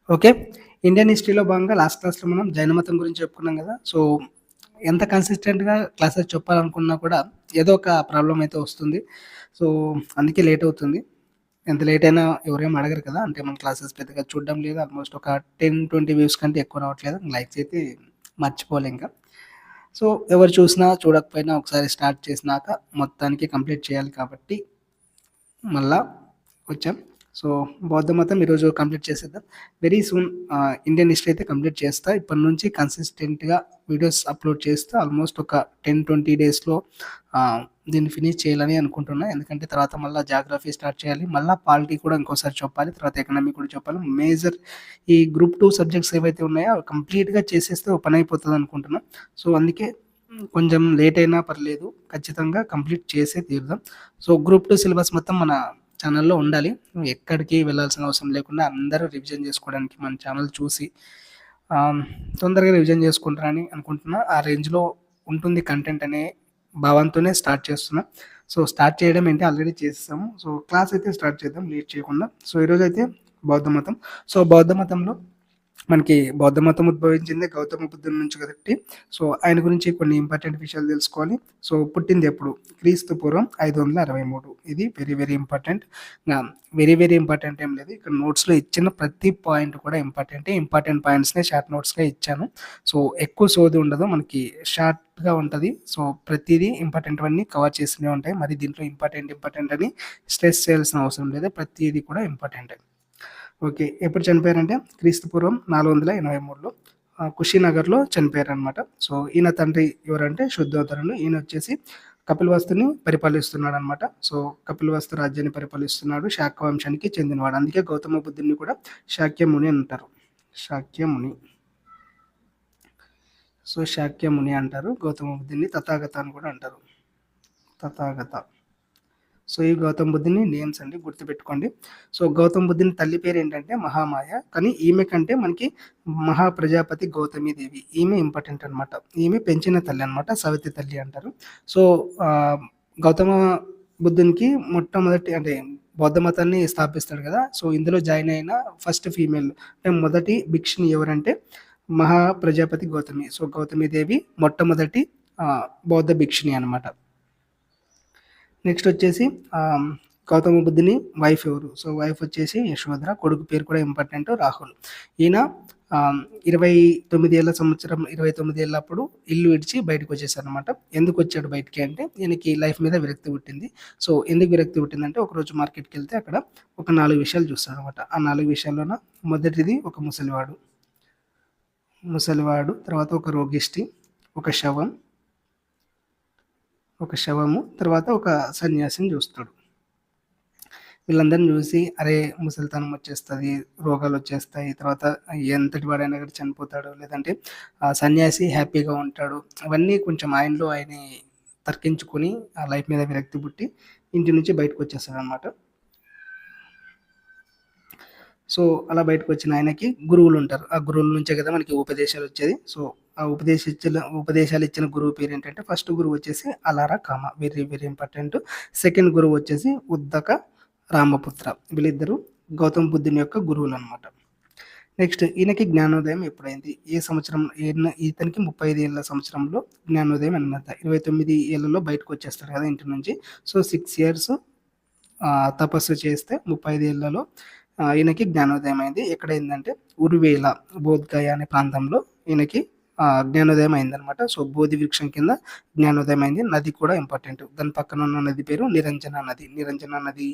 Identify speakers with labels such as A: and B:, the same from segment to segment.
A: Okay. Indian హిస్టరీలో భాగంగా last క్లాస్‌లో మనం జైన మతం గురించి చెప్పుకున్నాం గదా! సో, ఎంత కన్సిస్టెంట్‌గా క్లాసెస్ చెప్పాలనుకున్నా కూడా ఏదో ఒక ప్రాబ్లమ్ అయితే వస్తుంది. సో, అందుకే లేట్ అవుతుంది. ఎంత లేట్ అయినా ఎవరేమి అడగరు కదా! అంటే మన క్లాసెస్ పెద్దగా చూడడం లేదు. ఆల్మోస్ట్ ఒక 10, 20 వ్యూస్ కంటే ఎక్కువ రావట్లేదు. లైక్స్ అయితే మర్చిపోలే ఇంకా. సో, ఎవరు చూసినా, చూడకపోయినా ఒకసారి స్టార్ట్ చేసినాక మొత్తానికి కంప్లీట్ చేయాలి కాబట్టి మళ్ళా వచ్చాం. సో, బౌద్ధ మతం ఈరోజు కంప్లీట్ చేసేద్దాం. వెరీ సూన్ ఇండియన్ హిస్టరీ అయితే కంప్లీట్ చేస్తా. ఇప్పటి నుంచి కన్సిస్టెంట్‌గా వీడియోస్ అప్‌లోడ్ చేస్తూ ఆల్మోస్ట్ ఒక 10, 20 డేస్‌లో దీన్ని ఫినిష్ చేయాలని అనుకుంటున్నా. ఎందుకంటే తర్వాత మళ్ళా జాగ్రఫీ స్టార్ట్ చేయాలి. మళ్ళా పాలిటీ కూడా ఇంకోసారి చెప్పాలి. తర్వాత ఎకనామీ కూడా చెప్పాలి. మేజర్ ఈ గ్రూప్ 2 సబ్జెక్ట్స్ ఏవైతే ఉన్నాయో అవి కంప్లీట్‌గా చేసేస్తే ఓ పనయిపోతదనుకుంటున్నా. సో, అందుకే కొంచెం లేట్ అయినా పర్లేదు. ఖచ్చితంగా కంప్లీట్ చేసే తీరుదాం. సో, గ్రూప్ 2 సిలబస్ మొత్తం మన ఛానెల్‌లో ఉండాలి. ఎక్కడికి వెళ్ళాల్సిన అవసరం లేకుండా అందరూ రివిజన్ చేసుకోవడానికి మన ఛానెల్ చూసి ఆహ్, తొందరగా రివిజన్ చేసుకుంటారని అనుకుంటున్నా. ఆ రేంజ్‌లో ఉంటుంది కంటెంట్ అనే భావంతోనే స్టార్ట్ చేస్తున్నా. సో, స్టార్ట్ చేయడం ఏంటి ఆల్రెడీ చేసేసాము. సో, క్లాస్ అయితే స్టార్ట్ చేద్దాం లేట్ చేయకుండా. సో, ఈరోజైతే బౌద్ధ మతం. సో, బౌద్ధ మతంలో మనకి బౌద్ధ మతం ఉద్భవించిందే గౌతమ బుద్ధుడి నుంచి కాబట్టి, సో, ఆయన గురించి కొన్ని ఇంపార్టెంట్ విషయాలు తెలుసుకోవాలి. సో, పుట్టిందెప్పుడు? క్రీస్తు పూర్వం 563 ఇది very, very important. Very, very important ఏం లేదు. ఇక్కడ నోట్స్‌లో ఇచ్చిన ప్రతి పాయింట్ కూడా ఇంపార్టెంటే. ఇంపార్టెంట్ పాయింట్స్‌నే షార్ట్ నోట్స్‌గా ఇచ్చాను. సో, ఎక్కువ సోది ఉండదు. మనకి షార్ట్‌గా ఉంటది. సో, ప్రతీదీ ఇంపార్టెంట్‌వన్నీ కవర్ చేస్తూనే ఉంటాయి. మరి దీంట్లో ఇంపార్టెంట్, ఇంపార్టెంట్ అని స్ట్రెస్ చేయాల్సిన అవసరం లేదు. ప్రతీది కూడా ఇంపార్టెంటే. ఓకే. ఎప్పుడు చనిపోయారంటే క్రీస్తు పూర్వం 483లో కుషినగర్‌లో చనిపోయారనమాట. సో, ఈయన తండ్రి ఎవరంటే శుద్ధోదనుడు. ఈయనొచ్చేసి కపిలవస్తుని పరిపాలిస్తున్నాడనమాట. సో, కపిలవస్తు రాజ్యాన్ని పరిపాలిస్తున్నాడు. శాక్య వంశానికి చెందినవాడు. అందుకే గౌతమ బుద్ధుడిని కూడా శాక్యముని అంటారు. శాక్యముని. సో, శాక్యముని అంటారు. గౌతమ బుద్ధుడిని తథాగత అని కూడా అంటారు. తథాగత. సో, ఈ గౌతమ బుద్ధుని నేమ్స్ అండి గుర్తుపెట్టుకోండి. సో, గౌతమ బుద్ధుని తల్లి పేరేంటంటే మహామాయ. కానీ ఈమె కంటే మనకి మహా ప్రజాపతి గౌతమీదేవి. ఈమె ఇంపార్టెంట్ అనమాట. ఈమె పెంచిన తల్లి అనమాట. సవితి తల్లి అంటారు. సో, గౌతమ బుద్ధునికి మొట్టమొదటి అంటే బౌద్ధ మతాన్ని స్థాపిస్తాడు కదా! సో, ఇందులో జాయిన్ అయిన ఫస్ట్ ఫీమేల్ అంటే మొదటి భిక్షుని ఎవరంటే మహా ప్రజాపతి గౌతమి. సో, గౌతమీదేవి మొట్టమొదటి బౌద్ధ భిక్షుని అనమాట. నెక్స్ట్ వచ్చేసి గౌతమ బుద్ధుని వైఫ్ ఎవరు? సో, వైఫ్ వచ్చేసి యశోధర. కొడుకు పేరు కూడా ఇంపార్టెంట్ రాహుల్. ఈయన 29 ఏళ్ళప్పుడు ఇల్లు విడిచి బయటకొచ్చేసాడనమాట. ఎందుకొచ్చాడు బయటికి అంటే ఈయనకి లైఫ్ మీద విరక్తి పుట్టింది. సో, ఎందుకు విరక్తి పుట్టిందంటే ఒకరోజు మార్కెట్‌కెళ్తే అక్కడ ఒక 4 విషయాలు చూస్తాడనమాట. ఆ 4 విషయాల్లోన మొదటిది ఒక ముసలివాడు. ముసలివాడు, తర్వాత ఒక రోగిష్టి, ఒక శవం, ఒక శవము, తర్వాత ఒక సన్యాసిని చూస్తాడు. వీళ్ళందరిని చూసి అరే! ముసలితనం వచ్చేస్తది, రోగాలొచ్చేస్తాయి, తర్వాత ఎంతటి వాడైనా గాని చనిపోతాడు, లేదంటే సన్యాసి హ్యాపీగా ఉంటాడు. అవన్నీ కొంచెం ఆయనలో ఆయనే తర్కించుకొని ఆ లైఫ్ మీద విరక్తి పుట్టి ఇంటి నుంచి బయటకొచ్చేస్తాడనమాట. సో, అలా బయటకొచ్చిన ఆయనకి గురువులుంటారు. ఆ గురువుల నుంచే కదా మనకి ఉపదేశాలొచ్చేది. సో, ఆ ఉపదేశాలిచ్చిన గురువు పేరేంటంటే ఫస్ట్ గురువు వచ్చేసి Alara Kama. Very, very important. Second గురువు వచ్చేసి ఉద్దక రామపుత్ర. వీళ్ళిద్దరూ గౌతమ బుద్ధుని యొక్క గురువులనమాట. నెక్స్ట్ ఈయనకి జ్ఞానోదయం ఎప్పుడైంది? ఏ సంవత్సరం ఇతనికి 35 ఏళ్ల సంవత్సరంలో జ్ఞానోదయం అన్నమాట. 29 ఏళ్లలో బయటకొచ్చేస్తాడు కదా ఇంటి నుంచి. సో, 6 ఇయర్స్ తపస్సు చేస్తే 35 ఏళ్లలో ఈయనకి జ్ఞానోదయం అయింది. ఎక్కడైందంటే ఉరువేల, బోధ్‌గయ అనే ప్రాంతంలో ఈయనకి జ్ఞానోదయం అయిందనమాట. సో, బోధి వృక్షం కింద జ్ఞానోదయం అయింది. నది కూడా ఇంపార్టెంట్. దాని పక్కన ఉన్న నది పేరు నిరంజన నది. నిరంజన నది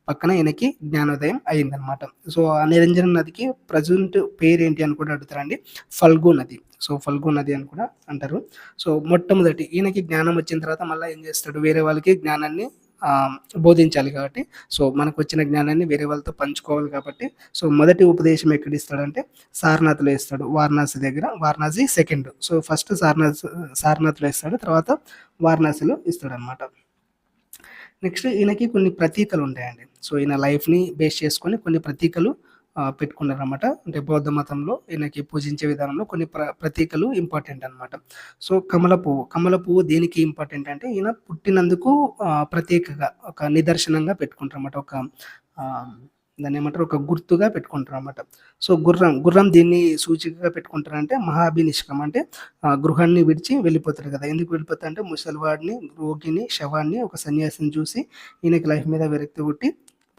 A: పక్కన ఈయనకి జ్ఞానోదయం అయిందనమాట. సో, ఆ నిరంజన నదికి ప్రెజెంట్ పేరేంటి అని కూడా అడుగుతారండి. ఫల్గు నది. సో, ఫల్గు నది అని కూడా అంటారు. సో, మొట్టమొదటి ఈయనకి జ్ఞానం వచ్చిన తర్వాత మళ్ళా ఏం చేస్తాడు వేరే వాళ్ళకి జ్ఞానాన్ని ఆహ్, బోధించాలి కాబట్టి, సో, మనకొచ్చిన జ్ఞానాన్ని వేరే వాళ్ళతో పంచుకోవాలి కాబట్టి, సో, మొదటి ఉపదేశం ఎక్కడిస్తాడంటే సారనాథ్‌లో ఇస్తాడు. వారణాసి దగ్గర. వారణాసి సెకండ్. సో, ఫస్ట్ సారనాథ్‌లో ఇస్తాడు. తర్వాత వారణాసిలో ఇస్తాడనమాట. నెక్స్ట్ ఈయనకి కొన్ని ప్రతీకలుంటాయండి. సో, ఈయన లైఫ్‌ని బేస్ చేసుకొని కొన్ని ప్రతీకలు పెట్టుకున్నారనమాట. అంటే బౌద్ధ మతంలో ఈయనకి పూజించే విధానంలో కొన్ని ప్రతీకలు ఇంపార్టెంట్ అనమాట. సో, కమల పువ్వు. కమల పువ్వు దేనికి ఇంపార్టెంట్ అంటే ఈయన పుట్టినందుకు ప్రతీకగా ఒక నిదర్శనంగా పెట్టుకుంటారనమాట. ఒక ఆహ్ దాన్నేమంటారు ఒక గుర్తుగా పెట్టుకుంటారనమాట. సో, గుర్రం దేన్ని సూచికగా పెట్టుకుంటారంటే మహాభినిష్కం అంటే గృహాన్ని విడిచి వెళ్ళిపోతాడు కదా! ఎందుకు వెళ్ళిపోతాడంటే ముసలివాడిని, రోగిని, శవాన్ని, ఒక సన్యాసిని చూసి ఈయనకి లైఫ్ మీద విరక్తి పుట్టి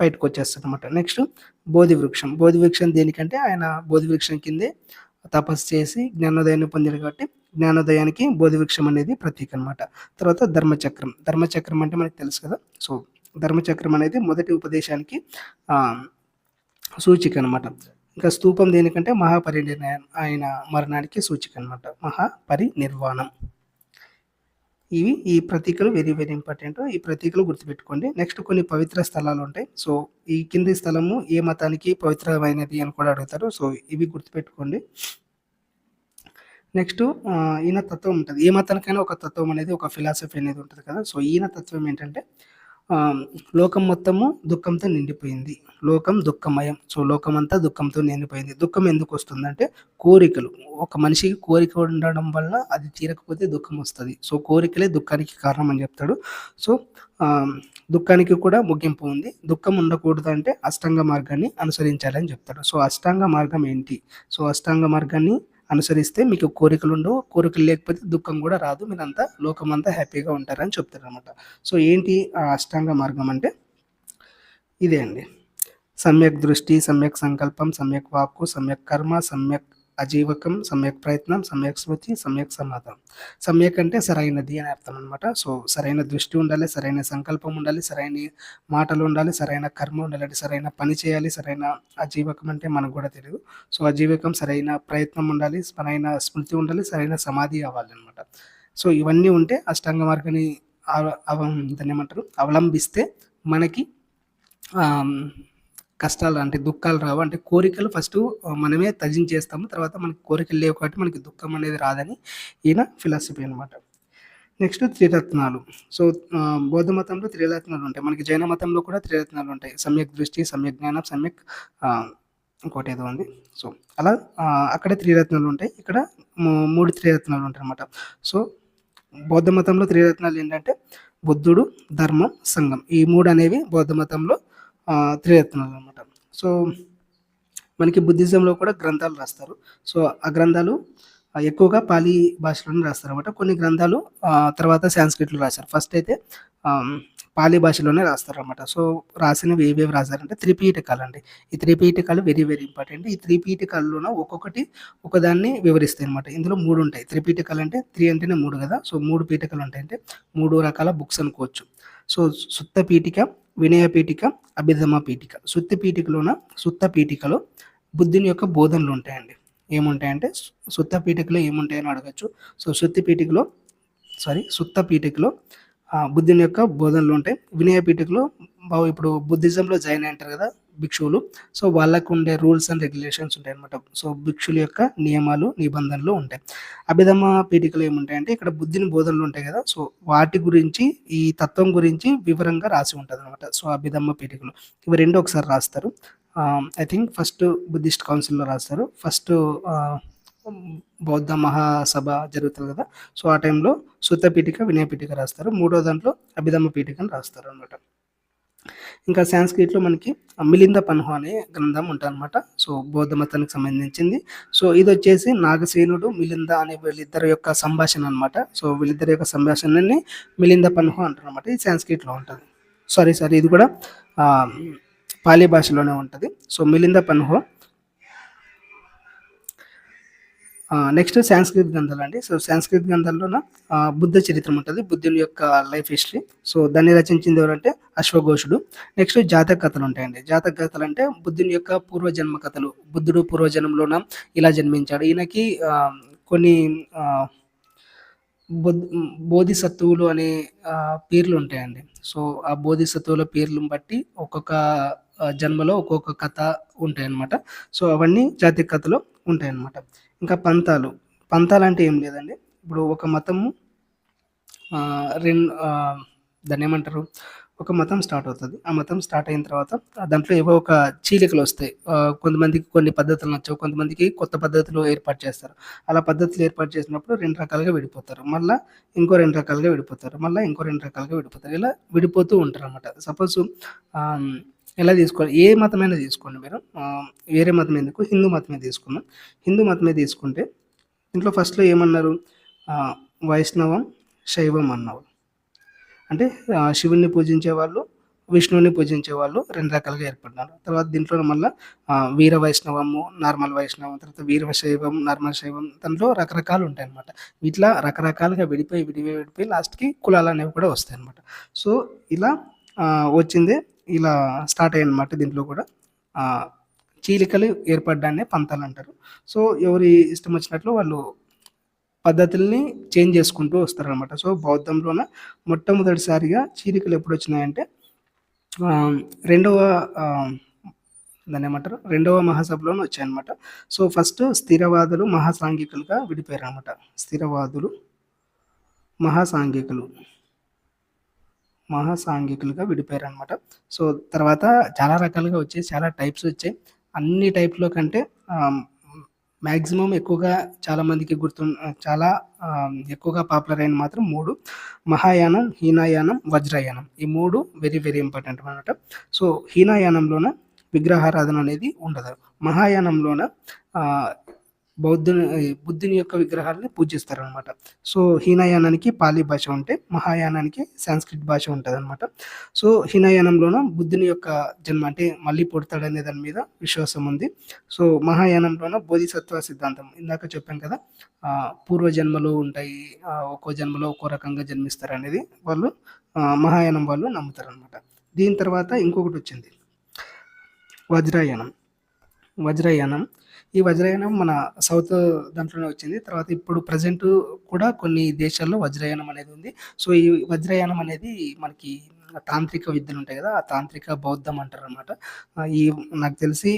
A: బయటకొచ్చేస్తాడనమాట. నెక్స్ట్ బోధి వృక్షం. బోధి వృక్షం దేనికంటే ఆయన బోధి వృక్షం కిందే తపస్సు చేసి జ్ఞానోదయాన్ని పొందాడు కాబట్టి జ్ఞానోదయానికి బోధి వృక్షం అనేది ప్రతీక అనమాట. తర్వాత ధర్మచక్రం. ధర్మచక్రం అంటే మనకు తెలుసు కదా! సో, ధర్మచక్రం అనేది మొదటి ఉపదేశానికి ఆహ్, సూచిక అనమాట. ఇంకా స్తూపం దేనికంటే మహాపరినిర్ణయం ఆయన మరణానికి సూచిక అనమాట. మహాపరినిర్వాణం. ఈ ప్రతీకలు వెరీ వెరీ ఇంపార్టెంట్. ఈ ప్రతీకలు గుర్తుపెట్టుకోండి. నెక్స్ట్ కొన్ని పవిత్ర స్థలాలుంటాయి. సో, ఈ కింది స్థలము ఏ మతానికి పవిత్రమైనది అని కూడా అడుగుతారు. సో, ఇవి గుర్తుపెట్టుకోండి. నెక్స్ట్ ఈయన తత్వం ఉంటది. ఏ మతానికైనా ఒక తత్వం అనేది, ఒక ఫిలాసఫీ అనేది ఉంటది కదా! సో, ఈయన తత్వం ఏంటంటే లోకం మొత్తము దుఃఖంతో నిండిపోయింది. లోకం దుఃఖమయం. సో, లోకమంతా దుఃఖంతో నిండిపోయింది. దుఃఖం ఎందుకొస్తుందంటే కోరికలు. ఒక మనిషికి కోరిక ఉండడం వల్ల అది తీరకపోతే దుఃఖమొస్తది. సో, కోరికలే దుఃఖానికి కారణం అని చెప్తాడు. సో, ఆహ్, దుఃఖానికి కూడా ముగింపు ఉంది. దుఃఖం ఉండకూడదంటే అష్టాంగ మార్గాన్ని అనుసరించాలని చెప్తాడు. సో, అష్టాంగ మార్గం ఏంటి? సో, అష్టాంగ మార్గాన్ని అనుసరిస్తే మీకు కోరికలుండవు. కోరికలు లేకపోతే దుఃఖం కూడా రాదు. మీరంతా లోకమంతా హ్యాపీగా ఉంటారని చెప్తారనమాట. సో, ఏంటి ఆ అష్టాంగ మార్గం అంటే ఇదే అండి. సమ్యక్ దృష్టి, సమ్యక్ సంకల్పం, సమ్యక్ వాక్కు, సమ్యక్ కర్మ, సమ్యక్ అజీవకం, సమ్యక్ ప్రయత్నం, సమ్యక్ స్మృతి, సమ్యక్ సమాధానం. సమ్యక్ అంటే సరైనది అని అర్థం అనమాట. సో, సరైన దృష్టి ఉండాలి, సరైన సంకల్పం ఉండాలి, సరైన మాటలు ఉండాలి, సరైన కర్మ ఉండాలి, అంటే సరైన పని చేయాలి, సరైన అజీవకం అంటే మనకు కూడా తెలియదు. సో, అజీవకం సరైన ప్రయత్నం ఉండాలి, సరైన స్మృతి ఉండాలి, సరైన సమాధి అవ్వాలనమాట. సో, ఇవన్నీ ఉంటే అష్టాంగ మార్గాన్ని దాన్నేమంటారు అవలంబిస్తే మనకి ఆహ్, కష్టాలు అంటే దుఃఖాలు రావు. అంటే కోరికలు ఫస్టు మనమే త్యజించేస్తాము. తర్వాత మనకి కోరికలు లేవు కాబట్టి మనకి దుఃఖం అనేది రాదని ఈయన ఫిలాసఫీ అనమాట. నెక్స్ట్ త్రిరత్నాలు. సో, బౌద్ధ మతంలో త్రిరత్నాలు ఉంటాయి. మనకి జైన మతంలో కూడా త్రిరత్నాలు ఉంటాయి. సమ్యక్ దృష్టి, సమ్యక్ జ్ఞానం, సమ్యక్ ఆహ్, ఇంకోటేదో ఉంది. సో, అలా అక్కడ త్రిరత్నాలు ఉంటాయి. ఇక్కడ 3 త్రిరత్నాలు ఉంటాయన్నమాట. సో, బౌద్ధ మతంలో త్రిరత్నాలు ఏంటంటే బుద్ధుడు, ధర్మం, సంఘం. ఈ 3 అనేవి బౌద్ధ మతంలో త్రిరత్నాలు అనమాట. సో, మనకి బుద్ధిజంలో కూడా గ్రంథాలు రాస్తారు. సో, ఆ గ్రంథాలు ఎక్కువగా పాలీ భాషలోనే రాస్తారనమాట. కొన్ని గ్రంథాలు తర్వాత సాంస్క్రిట్‌లో రాశారు. ఫస్ట్ అయితే ఆహ్, పాలీ భాషలోనే రాస్తారనమాట. సో, రాసినవి ఏవేవి రాశారంటే త్రిపీఠకాలండి. ఈ త్రిపీఠకాలు వెరీ వెరీ ఇంపార్టెంట్. ఈ త్రిపీఠకాల్లోన ఒక్కొక్కటి ఒకదాన్ని వివరిస్తాయనమాట. ఇందులో 3 ఉంటాయి. త్రిపీఠకాలంటే 3 అంటేనే 3 కదా! సో, 3 పీఠకాలు ఉంటాయి. అంటే 3 రకాల బుక్స్ అనుకోవచ్చు. సో, సుత్త పీఠిక, వినయ పీఠిక, అభిధమ పీఠిక. సుత్త పీఠికలో బుద్ధుని యొక్క బోధనలు ఉంటాయండి. ఏముంటాయంటే సుత్త పీఠికలో ఏముంటాయని అడగొచ్చు. సో, సుత్త పీఠికలో బుద్ధుని యొక్క బోధనలు ఉంటాయి. వినయ పీఠికలో ఇప్పుడు బుద్ధిజంలో జైన్ అంటారు కదా భిక్షువులు. సో, వాళ్ళకు ఉండే రూల్స్ అండ్ రెగ్యులేషన్స్ ఉంటాయన్నమాట. సో, భిక్షుల యొక్క నియమాలు, నిబంధనలు ఉంటాయి. అభిధమ పీఠికలో ఏముంటాయంటే ఇక్కడ బుద్ధుని బోధనలు ఉంటాయి కదా! సో, వాటి గురించి ఈ తత్వం గురించి వివరంగా రాసి ఉంటదనమాట. సో, అభిధమ్మ పీఠికలో ఇవి 2 ఒకసారి రాస్తారు. ఐ థింక్ ఫస్ట్ బుద్ధిస్ట్ కౌన్సిల్‌లో రాస్తారు. ఫస్ట్ ఆహ్, బౌద్ధ మహాసభ జరుగుతది కదా! సో, ఆ టైంలో సుత్త పీఠిక, వినయ పీఠిక రాస్తారు. మూడో దాంట్లో అభిధమ్మ పీఠికని రాస్తారనమాట. ఇంకా సాంస్క్రిట్‌లో మనకి మిలింద పన్హు అనే గ్రంథం ఉంటదనమాట. సో, బౌద్ధ మతానికి సంబంధించింది. సో, ఇదొచ్చేసి నాగసేనుడు, మిలింద అనే వీళ్ళిద్దరి యొక్క సంభాషణ అనమాట. సో, వీళ్ళిద్దరి యొక్క సంభాషణని మిలింద పన్హు అంటారనమాట. ఇది సాంస్క్రిట్‌లో ఉంటది. సారీ ఇది కూడా ఆహ్, పాలీ భాషలోనే ఉంటది. సో, మిలింద పన్హు. నెక్స్ట్ సాంస్క్రిట్ గ్రంథాలండి. సో, సాంస్క్రిట్ గ్రంథాల్లోన బుద్ధ చరిత్రం ఉంటది. బుద్ధుని యొక్క లైఫ్ హిస్టరీ. సో, దాన్ని రచించింది ఎవరంటే అశ్వఘోషుడు. నెక్స్ట్ జాతక కథలు ఉంటాయండి. జాతక కథలు అంటే బుద్ధుని యొక్క పూర్వజన్మ కథలు. బుద్ధుడు పూర్వజన్మలోన ఇలా జన్మించాడు. ఈయనకి కొన్ని ఆహ్, బోధిసత్వులు అనే పేర్లు ఉంటాయండి. సో, ఆ బోధిసత్వుల పేర్లను బట్టి ఒక్కొక్క జన్మలో ఒక్కొక్క కథ ఉంటాయన్నమాట. సో, అవన్నీ జాతక కథలో ఉంటాయన్నమాట. ఇంకా పంతాలంటే ఏం లేదండి. ఇప్పుడు ఒక మతము దాన్నేమంటారు? ఒక మతం స్టార్ట్ అవుతది. ఆ మతం స్టార్ట్ అయిన తర్వాత దాంట్లో ఏవో ఒక చీలికలొస్తాయి. కొంతమందికి కొన్ని పద్ధతులు నచ్చవు. కొంతమందికి కొత్త పద్ధతులు ఏర్పాటు చేస్తారు. అలా పద్ధతులు ఏర్పాటు చేసినప్పుడు 2 రకాలుగా విడిపోతారు. మళ్ళా ఇంకో 2 రకాలుగా విడిపోతారు. మళ్ళా ఇంకో 2 రకాలుగా విడిపోతారు. ఇలా విడిపోతూ ఉంటారనమాట. సపోజ్ ఆహ్, ఎలా తీసుకోవాలి? ఏ మతమైనా తీసుకోండి మీరు. వేరే మతం ఎందుకు, హిందూ మతమే తీసుకుందాం. హిందూ మతమే తీసుకుంటే దీంట్లో ఫస్ట్‌లో ఏమన్నారు? ఆహ్, వైష్ణవం, శైవం అన్నారు. అంటే శివుడిని పూజించేవాళ్ళు, విష్ణువుని పూజించేవాళ్ళు 2 రకాలుగా ఏర్పడ్డారు. తర్వాత దీంట్లో మళ్ళా వీర వైష్ణవము, నార్మల్ వైష్ణవం, తర్వాత వీర శైవం, నార్మల్ శైవం దాంట్లో రకరకాలు ఉంటాయన్నమాట. ఇట్లా రకరకాలుగా విడిపోయి లాస్ట్‌కి కులాలనేవి కూడా వస్తాయన్నమాట. సో, ఇలా వచ్చిందే ఇలా స్టార్ట్ అయ్యాయన్నమాట దీంట్లో కూడా. ఆహ్, చీలికలు ఏర్పడ్డాన్నే పంతాలంటారు. సో, ఎవరి ఇష్టం వచ్చినట్లు వాళ్ళు పద్ధతుల్ని చేంజ్ చేసుకుంటూ వస్తారనమాట. సో, బౌద్ధంలోన మొట్టమొదటిసారిగా చీలికలు ఎప్పుడొచ్చినాయంటే ఆహ్, రెండవ ఆహ్, దాన్నేమంటారు? రెండవ మహాసభలోనే వచ్చాయనమాట. సో, ఫస్ట్ స్థిరవాదులు, మహాసాంఘికులుగా విడిపోయారనమాట. స్థిరవాదులు, మహాసాంఘికులు, మహాసాంఘికులుగా విడిపోయారనమాట. సో, తర్వాత చాలా రకాలుగా వచ్చాయి. చాలా టైప్స్ వచ్చాయి. అన్ని టైప్‌లో కంటే ఆహ్, మాక్సిమం ఎక్కువగా చాలా ఎక్కువగా పాపులర్ అయినవి మాత్రం 3 మహాయానం, హీనయానం, వజ్రయానం. ఈ 3 వెరీ వెరీ ఇంపార్టెంట్ అన్నమాట. సో, హీనయానంలోన విగ్రహారాధన అనేది ఉండదు. మహాయానంలోన ఆహ్, బుద్ధుని యొక్క విగ్రహాలని పూజిస్తారనమాట. సో, హీనయానానికి పాలి భాష ఉంటే, మహాయానానికి సాంస్క్రిట్ భాష ఉంటదనమాట. సో, హీనయానంలోన బుద్ధుని యొక్క జన్మ అంటే మళ్ళీ పుడతాడనే దాని మీద విశ్వాసం ఉంది. సో, మహాయానంలోన బోధిసత్వ సిద్ధాంతం ఇందాక చెప్పాను కదా! పూర్వజన్మలు ఉంటాయి. ఒక్కో జన్మలో ఒక్కో రకంగా జన్మిస్తారనేది వాళ్ళు మహాయానం వాళ్ళు నమ్ముతారనమాట. దీని తర్వాత ఇంకొకటొచ్చింది. వజ్రయానం. వజ్రయానం. ఈ వజ్రయానం మన సౌత్ దాంట్లోనే వచ్చింది. తర్వాత ఇప్పుడు ప్రెజెంట్ కూడా కొన్ని దేశాల్లో వజ్రయానం అనేది ఉంది. సో, ఈ వజ్రయానం అనేది మనకి తాంత్రిక విద్యలుంటాయి గదా! ఆ తాంత్రిక బౌద్ధం అంటారనమాట. ఈ నాకు తెలిసి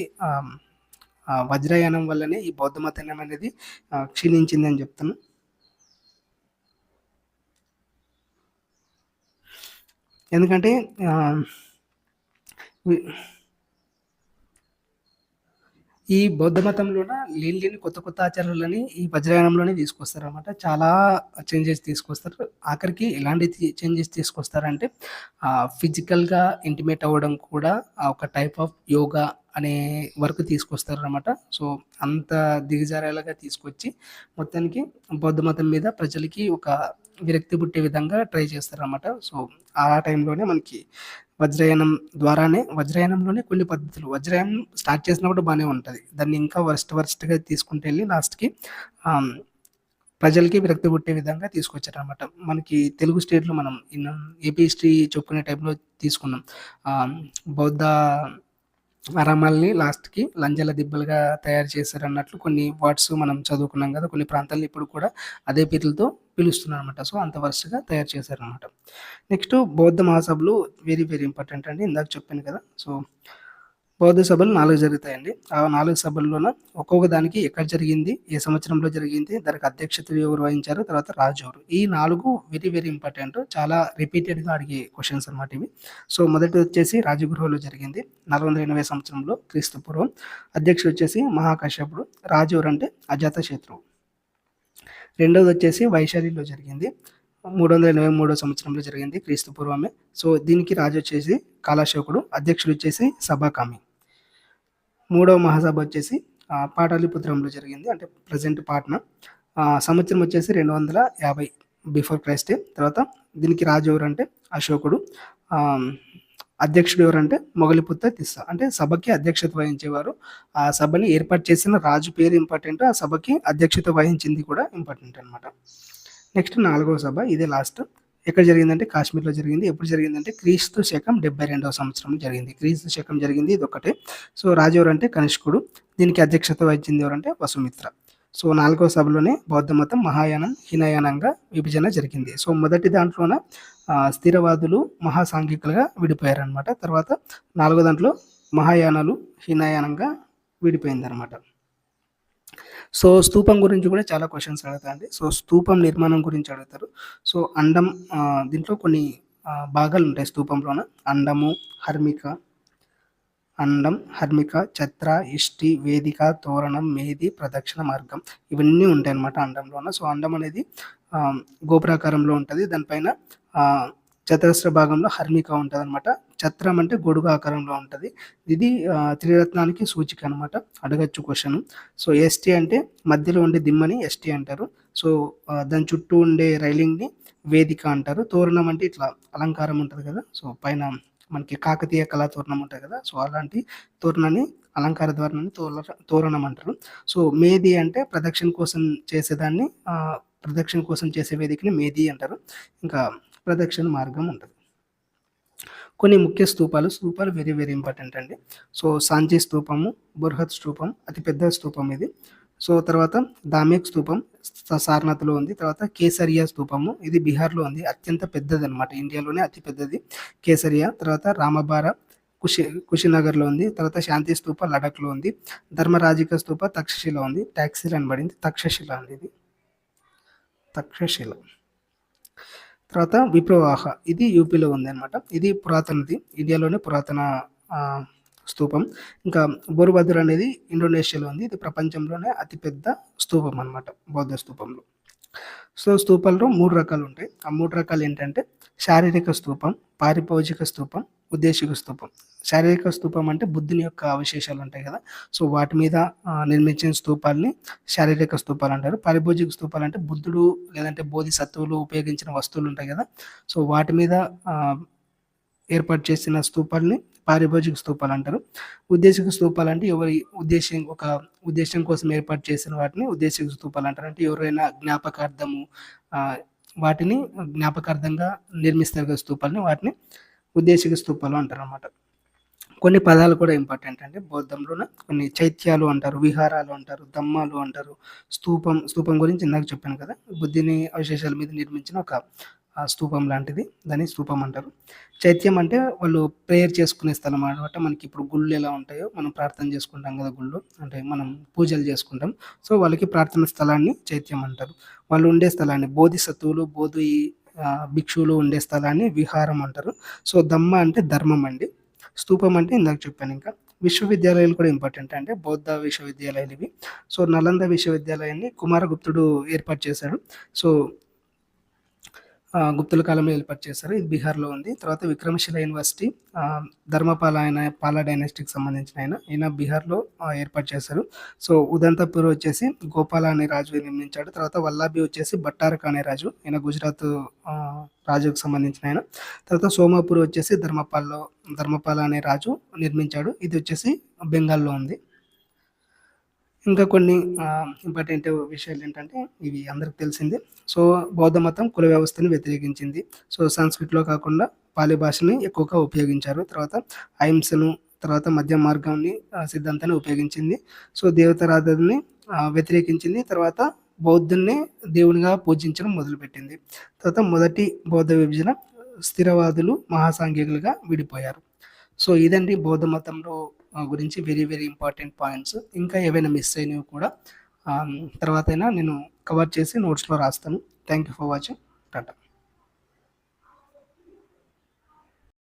A: వజ్రయానం వల్లనే ఈ బౌద్ధ మతం అనేది క్షీణించిందని జెప్తాను. ఎందుకంటే ఆహ్, వి ఈ బౌద్ధ మతంలోన లేని కొత్త కొత్త ఆచారాలని ఈ వజ్రయానంలోనే తీసుకొస్తారనమాట. చాలా చేంజెస్ తీసుకొస్తారు. ఆఖరికి ఎలాంటి చేంజెస్ తీసుకొస్తారంటే ఫిజికల్‌గా ఇంటిమేట్ అవ్వడం కూడా ఒక టైప్ ఆఫ్ యోగా అనే వరకు తీసుకొస్తారనమాట. సో, అంత దిగజారేలాగా తీసుకొచ్చి మొత్తానికి బౌద్ధ మతం మీద ప్రజలకి ఒక విరక్తి పుట్టే విధంగా ట్రై చేస్తారనమాట. సో, ఆ టైంలోనే మనకి వజ్రయానంలోనే కొన్ని పద్ధతులు. వజ్రయానం స్టార్ట్ చేసినప్పుడు బానే ఉంటది. దాన్ని ఇంకా వరస్ట్‌గా తీసుకుంటెళ్ళి లాస్ట్‌కి ఆహ్, ప్రజలకి విరక్తి పుట్టే విధంగా తీసుకొచ్చారనమాట. మనకి తెలుగు స్టేట్‌లో మనం ఏపీ హిస్టరీ చెప్పుకునే టైంలో తీసుకున్నాం. ఆహ్, బౌద్ధ ఆరామాల్ని లాస్ట్‌కి లంజల దిబ్బలుగా తయారు చేశారన్నట్లు కొన్ని వర్డ్స్ మనం చదువుకున్నాం గదా! కొన్ని ప్రాంతాల్లో ఇప్పుడు కూడా అదే పేర్లతో పిలుస్తున్నారనమాట. సో, అంత వరస్ట్‌గా తయారు చేశారనమాట. నెక్స్ట్ బౌద్ధ మహాసభలు వెరీ వెరీ ఇంపార్టెంట్ అండి. ఇందాక చెప్పాను కదా! సో, బౌద్ధ సభలు 4 జరుగుతాయండి. ఆ 4 సభల్లోన ఒక్కొక్క దానికి ఎక్కడ జరిగింది, ఏ సంవత్సరంలో జరిగింది, దానికి అధ్యక్షతలు ఎవరు వహించారు, తర్వాత రాజు ఎవరు. ఈ 4 వెరీ వెరీ ఇంపార్టెంట్. చాలా రిపీటెడ్‌గా అడిగే క్వెషన్స్ అనమాట ఇవి. సో, మొదటిదొచ్చేసి రాజగృహలో జరిగింది. 480 సంవత్సరంలో క్రీస్తు పూర్వం. అధ్యక్షుడొచ్చేసి మహాకాశ్యపుడు. రాజు ఎవరంటే అజాతశత్రువు. రెండోదొచ్చేసి వైశాలిలో జరిగింది. 383 సంవత్సరంలో జరిగింది క్రీస్తు పూర్వమే. సో, దీనికి రాజొచ్చేసి కాలశోకుడు. అధ్యక్షుడొచ్చేసి సభాకామి. మూడవ మహాసభ వచ్చేసి పాటలీపుత్రంలో జరిగింది. అంటే ప్రెజెంట్ పాట్నా. సంవత్సరం వచ్చేసి 250 బిఫోర్ క్రైస్ట్. తర్వాత దీనికి రాజు ఎవరంటే అశోకుడు. ఆహ్, అధ్యక్షుడు ఎవరంటే మొగలిపుత్త తిస్స. అంటే సభకి అధ్యక్షత వహించేవారు. ఆ సభని ఏర్పాటు చేసిన రాజు పేరు ఇంపార్టెంట్. ఆ సభకి అధ్యక్షత వహించింది కూడా ఇంపార్టెంట్ అనమాట. నెక్స్ట్ 4వ సభ ఇదే లాస్ట్. ఎక్కడ జరిగిందంటే కాశ్మీర్‌లో జరిగింది. ఎప్పుడు జరిగిందంటే క్రీస్తు శకం 72వ సంవత్సరంలో జరిగింది. క్రీస్తు శకం జరిగింది ఇదొక్కటే. సో, రాజు ఎవరంటే కనిష్కుడు. దీనికి అధ్యక్షత వహించింది ఎవరంటే వసుమిత్ర. సో, 4వ సభలోనే బౌద్ధ మతం మహాయానం, హీనయానంగా విభజన జరిగింది. సో, మొదటి దాంట్లోన స్థిరవాదులు, మహాసాంఘికులుగా విడిపోయారనమాట. తర్వాత 4 దాంట్లో మహాయానాలు, హీనయానంగా విడిపోయిందనమాట. సో, స్తూపం గురించి కూడా చాలా క్వెషన్స్ అడుగుతారండి. సో, స్తూపం నిర్మాణం గురించి అడుగుతారు. సో, దీంట్లో కొన్ని భాగాలుంటాయి స్తూపంలోన. అండము, హర్మిక, ఛత్ర, ఇష్టి, వేదిక, తోరణం, మేది, ప్రదక్షిణ మార్గం ఇవన్నీ ఉంటాయన్నమాట అండంలోన. సో, అండం అనేది గోపురాకారంలో ఉంటది. దానిపైన చతురస్ర భాగంలో హర్మిక ఉంటదనమాట. చత్రం అంటే గొడుగు ఆకారంలో ఉంటది. ఇది త్రిరత్నానికి సూచిక అనమాట. అడగొచ్చు క్వెషను. సో, ఎస్టీ అంటే మధ్యలో ఉండే దిమ్మని ఎస్టీ అంటారు. సో, దాని చుట్టూ ఉండే రైలింగ్‌ని వేదిక అంటారు. తోరణం అంటే ఇట్లా అలంకారం ఉంటది కదా! సో, పైన మనకి కాకతీయ కళా తోరణం ఉంటది కదా! సో, అలాంటి తోరణాన్ని అలంకార ద్వారాన్ని తోరణం అంటారు. సో, మేది అంటే ప్రదక్షిణ కోసం చేసేదాన్ని ప్రదక్షిణ కోసం చేసే వేదికని మేది అంటారు. ఇంకా ప్రదక్షిణ మార్గం ఉంటది. కొన్ని ముఖ్య స్తూపాలు, స్తూపాలు వెరీ వెరీ ఇంపార్టెంట్ అండి. సో, సాంచి స్తూపము, బృహత్ స్తూపం అతి పెద్ద స్తూపం ఇది. సో, తర్వాత దామేక్ స్తూపం సారనాథ్‌లో ఉంది. తర్వాత కేసరియా స్తూపము ఇది బీహార్‌లో ఉంది. అత్యంత పెద్దదనమాట. ఇండియాలోనే అతి పెద్దది కేసరియా. తర్వాత రామబార కుషినగర్‌లో ఉంది. తర్వాత శాంతి స్తూప లడఖ్‌లో ఉంది. ధర్మరాజిక స్తూప తక్షశిల ఉంది. టాక్సిల్ అనబడింది. తక్షశిల అండి ఇది. తక్షశిల. తర్వాత విప్రవాహ ఇది యూపీలో ఉందనమాట. ఇది పురాతనది. ఇండియాలోనే పురాతన స్తూపం. ఇంకా బోరుభద్ర అనేది ఇండోనేషియాలో ఉంది. ఇది ప్రపంచంలోనే అతిపెద్ద స్తూపం అనమాట బౌద్ధ స్తూపంలో. సో, స్తూపాల్లో 3 రకాలుంటాయి. ఆ 3 రకాలు ఏంటంటే శారీరక స్తూపం, పారిభౌజిక స్తూపం, ఉద్దేశిక స్తూపం. శారీరక స్తూపం అంటే బుద్ధుని యొక్క అవశేషాలు ఉంటాయి కదా! సో, వాటి మీద నిర్మించిన స్తూపాల్ని శారీరక స్తూపాలంటారు. పారిభౌజిక స్తూపాలంటే బుద్ధుడు లేదంటే బోధిసత్వులు ఉపయోగించిన వస్తువులు ఉంటాయి కదా! సో, వాటి మీద ఏర్పాటు చేసిన స్తూపాల్ని పారిభౌజిక స్తూపాలంటారు. ఉద్దేశిక స్తూపాలంటే ఎవరి ఉద్దేశం కోసం ఏర్పాటు చేసిన వాటిని ఉద్దేశిక స్తూపాలంటారు. అంటే ఎవరైనా జ్ఞాపకార్థము వాటిని జ్ఞాపకార్థంగా నిర్మిస్తారు కదా స్తూపాలని, వాటిని ఉద్దేశిక స్తూపాలు అంటారనమాట. కొన్ని పదాలు కూడా ఇంపార్టెంట్ అండి బౌద్ధంలోన. కొన్ని చైత్యాలు అంటారు, విహారాలు అంటారు, ధమ్మాలు అంటారు. స్తూపం గురించి ఇందాక చెప్పాను కదా! బుద్ధుని అవశేషాల మీద నిర్మించిన ఒక స్తూపం లాంటిది. దాన్ని స్తూపం అంటారు. చైత్యం అంటే వాళ్ళు ప్రేయర్ చేసుకునే స్థలం అనమాట. మనకిప్పుడు గుళ్ళు ఎలా ఉంటాయో మనం ప్రార్థన చేసుకుంటాం కదా గుళ్ళో. అంటే మనం పూజలు చేసుకుంటాం. సో, వాళ్ళకి ప్రార్థన స్థలాన్ని చైత్యం అంటారు. వాళ్ళు ఉండే స్థలాన్ని బోధిసత్వులు, భిక్షువులు ఉండే స్థలాన్ని విహారం అంటారు. సో, ధమ్మ అంటే ధర్మం అండి. స్తూపం అంటే ఇందాక చెప్పాను ఇంకా. విశ్వవిద్యాలయాలు కూడా ఇంపార్టెంట్ అంటే బౌద్ధ విశ్వవిద్యాలయాలు ఇవి. సో, నలంద విశ్వవిద్యాలయాన్ని కుమారగుప్తుడు ఏర్పాటు చేశాడు. సో, గుప్తుల కాలంలో ఏర్పాటు చేశారు. ఇది బీహార్‌లో ఉంది. తర్వాత విక్రమశిల యూనివర్సిటీ ధర్మపాల పాల డైనాస్టీకి సంబంధించిన ఈయన బీహార్‌లో ఏర్పాటు చేశారు. సో, ఉదంతపూర్ వచ్చేసి గోపాల అనే రాజు నిర్మించాడు. తర్వాత వల్లాభి వచ్చేసి భట్టారక అనే రాజు. ఈయన గుజరాత్ రాజుకు సంబంధించిన ఆయన. తర్వాత సోమాపూర్ వచ్చేసి ధర్మపాల అనే రాజు నిర్మించాడు. ఇది వచ్చేసి బెంగాల్‌లో ఉంది. ఇంకా కొన్ని ఇంపార్టెంట్ విషయాలేంటంటే ఇవి అందరికి తెలిసిందే. సో, బౌద్ధ మతం కుల వ్యవస్థని వ్యతిరేకించింది. సో, సంస్కృతిలో కాకుండా పాలి భాషని ఎక్కువగా ఉపయోగించారు. తర్వాత అహింసను, తర్వాత మధ్య మార్గాన్ని సిద్ధాంతాన్ని ఉపయోగించింది. సో, దేవతారాధనని వ్యతిరేకించింది. తర్వాత బౌద్ధుడిని దేవునిగా పూజించడం మొదలుపెట్టింది. తర్వాత మొదటి బౌద్ధ విభజన స్థిరవాదులు, మహాసాంఘికులుగా విడిపోయారు. సో, ఇదండి బౌద్ధ మతంలో గురించి వెరీ వెరీ ఇంపార్టెంట్ పాయింట్స్. ఇంకా ఏవైనా మిస్ అయినవి కూడా తర్వాతైనా నేను కవర్ చేసి నోట్స్‌లో రాస్తాను. Thank you for watching. Tata.